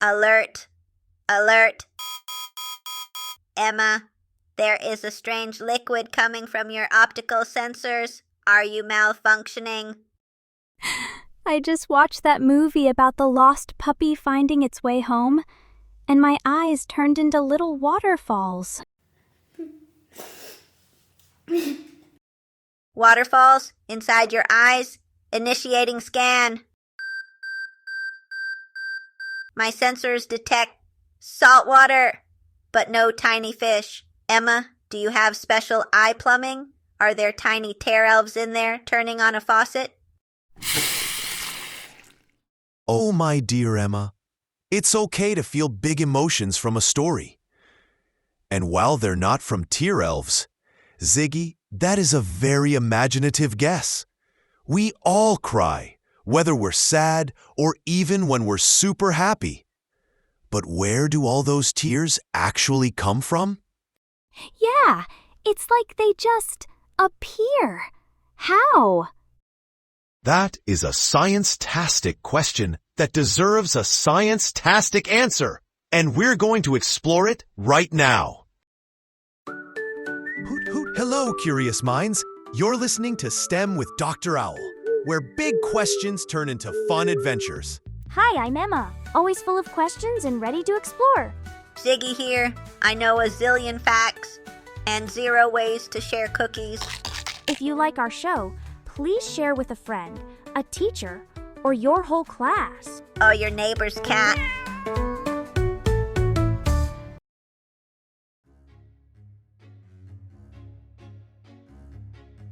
Alert! Alert! Emma, there is a strange liquid coming from your optical sensors. Are you malfunctioning? I just watched that movie about the lost puppy finding its way home, and my eyes turned into little waterfalls. Waterfalls inside your eyes? Initiating scan. My sensors detect salt water, but no tiny fish. Emma, do you have special eye plumbing? Are there tiny tear elves in there turning on a faucet? Oh, my dear Emma, it's okay to feel big emotions from a story. And while they're not from tear elves, Ziggy, that is a very imaginative guess. We all cry, whether we're sad or even when we're super happy. But where do all those tears actually come from? Yeah, it's like they just appear. How? That is a science-tastic question that deserves a science-tastic answer, and we're going to explore it right now. Hoot hoot, hello, curious minds. You're listening to STEM with Dr. Owl, where big questions turn into fun adventures. Hi, I'm Emma, always full of questions and ready to explore. Ziggy here. I know a zillion facts and 0 ways to share cookies. If you like our show, please share with a friend, a teacher, or your whole class. Oh, your neighbor's cat.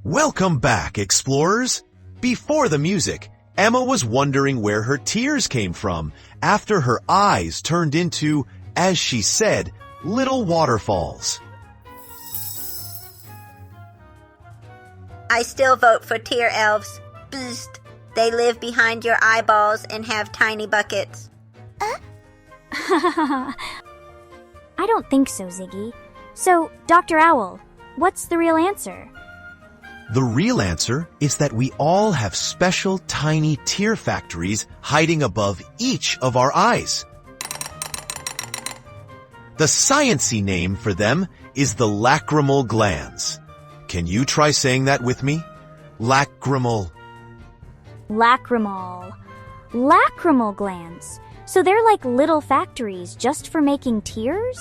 Welcome back, explorers! Before the music, Emma was wondering where her tears came from after her eyes turned into, as she said, little waterfalls. I still vote for tear elves. Bzzt. They live behind your eyeballs and have tiny buckets. I don't think so, Ziggy. So, Dr. Owl, what's the real answer? The real answer is that we all have special tiny tear factories hiding above each of our eyes. The science-y name for them is the lacrimal glands. Can you try saying that with me? Lacrimal. Lacrimal. Lacrimal glands. So they're like little factories just for making tears?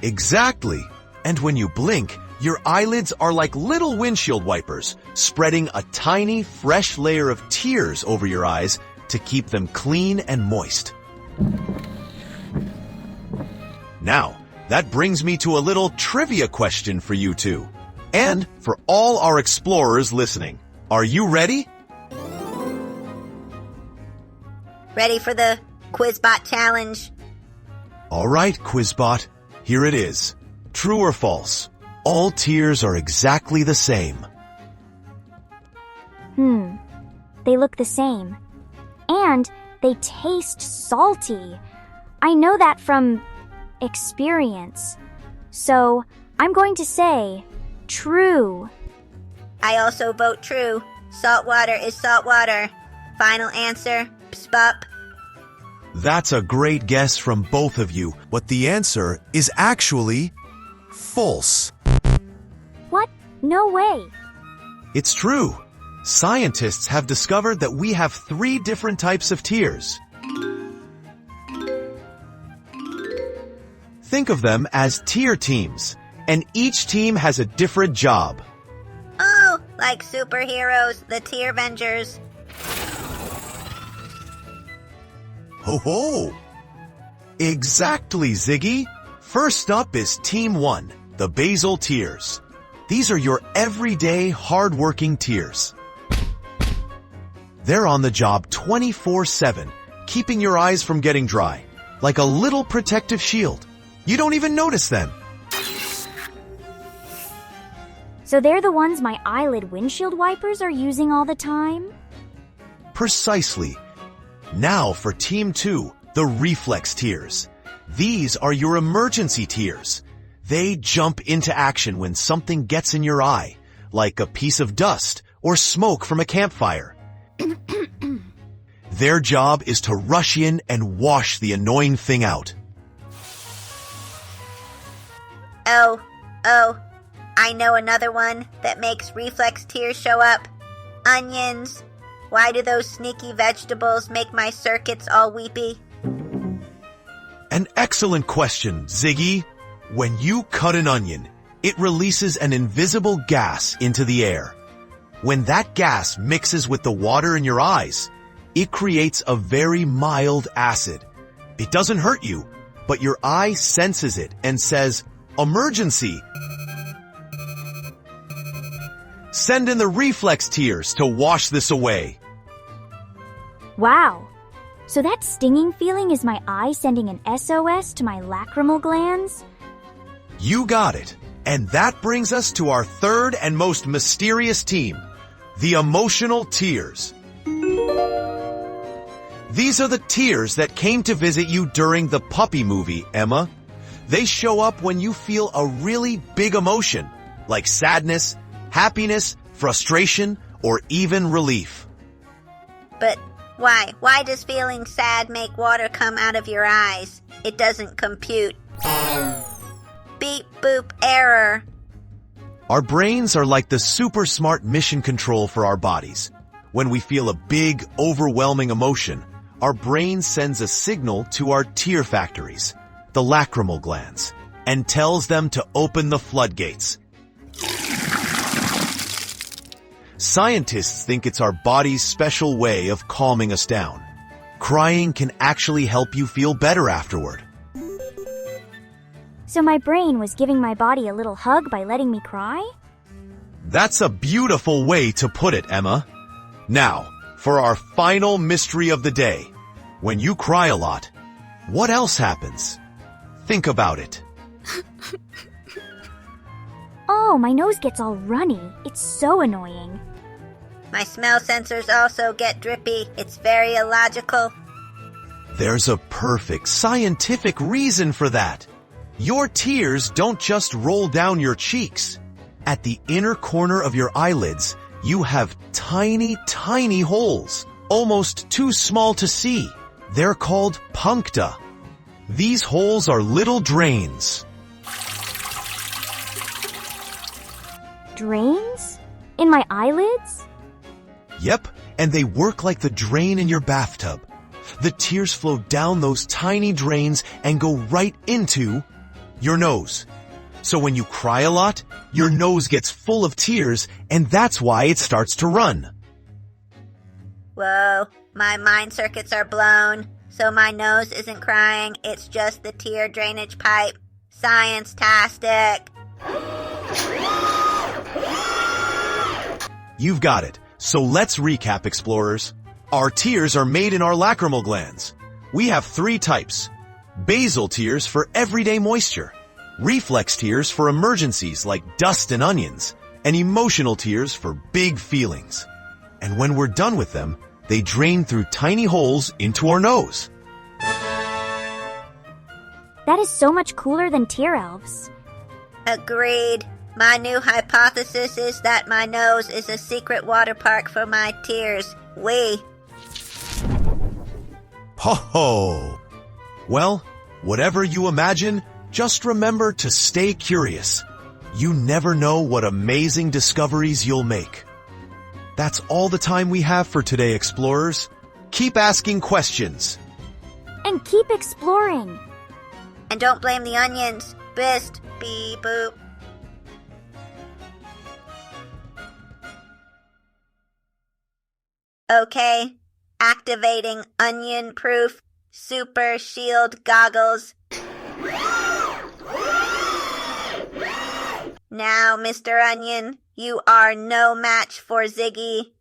Exactly. And when you blink, your eyelids are like little windshield wipers, spreading a tiny, fresh layer of tears over your eyes to keep them clean and moist. Now, that brings me to a little trivia question for you two, and for all our explorers listening. Are you ready? Ready for the QuizBot challenge? All right, QuizBot, here it is. True or false? All tears are exactly the same. They look the same. And they taste salty. I know that from experience. So, I'm going to say true. I also vote true. Salt water is salt water. Final answer, pspup. That's a great guess from both of you, but the answer is actually false. What? No way. It's true. Scientists have discovered that we have 3 different types of tears. Think of them as tear teams, and each team has a different job. Oh, like superheroes, the Tear Vengers. Ho ho! Exactly, Ziggy. First up is Team 1, the basal tears. These are your everyday, hard-working tears. They're on the job 24/7, keeping your eyes from getting dry, like a little protective shield. You don't even notice them. So they're the ones my eyelid windshield wipers are using all the time? Precisely. Now for Team 2, the reflex tears. These are your emergency tears. They jump into action when something gets in your eye, like a piece of dust or smoke from a campfire. Their job is to rush in and wash the annoying thing out. Oh, I know another one that makes reflex tears show up. Onions. Why do those sneaky vegetables make my circuits all weepy? An excellent question, Ziggy. When you cut an onion, it releases an invisible gas into the air. When that gas mixes with the water in your eyes, it creates a very mild acid. It doesn't hurt you, but your eye senses it and says, "Emergency!" Send in the reflex tears to wash this away. Wow. So that stinging feeling is my eye sending an SOS to my lacrimal glands? You got it. And that brings us to our third and most mysterious team, the emotional tears. These are the tears that came to visit you during the puppy movie, Emma. They show up when you feel a really big emotion, like sadness, happiness, frustration, or even relief. But why? Why does feeling sad make water come out of your eyes? It doesn't compute. Beep boop error. Our brains are like the super smart mission control for our bodies. When we feel a big, overwhelming emotion, our brain sends a signal to our tear factories, the lacrimal glands, and tells them to open the floodgates. Scientists think it's our body's special way of calming us down. Crying can actually help you feel better afterward. So my brain was giving my body a little hug by letting me cry? That's a beautiful way to put it, Emma. Now, for our final mystery of the day. When you cry a lot, what else happens? Think about it. Oh, my nose gets all runny. It's so annoying. My smell sensors also get drippy. It's very illogical. There's a perfect scientific reason for that. Your tears don't just roll down your cheeks. At the inner corner of your eyelids, you have tiny, tiny holes, almost too small to see. They're called puncta. These holes are little drains. Drains? In my eyelids? Yep, and they work like the drain in your bathtub. The tears flow down those tiny drains and go right into your nose. So when you cry a lot, your nose gets full of tears, and that's why it starts to run. Whoa, my mind circuits are blown. So my nose isn't crying, it's just the tear drainage pipe. Science-tastic. You've got it. So let's recap, explorers. Our tears are made in our lacrimal glands. We have 3 types. Basal tears for everyday moisture. Reflex tears for emergencies like dust and onions. And emotional tears for big feelings. And when we're done with them, they drain through tiny holes into our nose. That is so much cooler than tear elves. Agreed. My new hypothesis is that my nose is a secret water park for my tears. Ho ho! Well, whatever you imagine, just remember to stay curious. You never know what amazing discoveries you'll make. That's all the time we have for today, explorers. Keep asking questions. And keep exploring. And don't blame the onions. Bist, beep boop. Okay, activating onion-proof super shield goggles. Now, Mr. Onion, you are no match for Ziggy.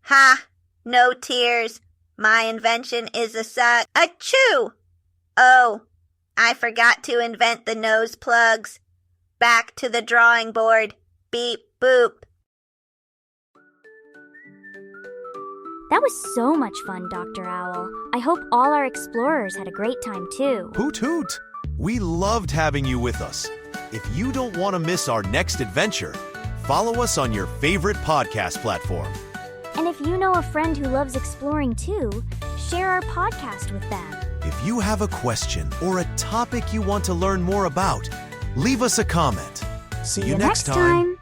Ha! No tears. My invention is a suck. Achoo! Oh, I forgot to invent the nose plugs. Back to the drawing board. Beep boop. That was so much fun, Dr. Owl. I hope all our explorers had a great time too. Hoot hoot! We loved having you with us. If you don't want to miss our next adventure, follow us on your favorite podcast platform. And if you know a friend who loves exploring too, share our podcast with them. If you have a question or a topic you want to learn more about, leave us a comment. See you next time.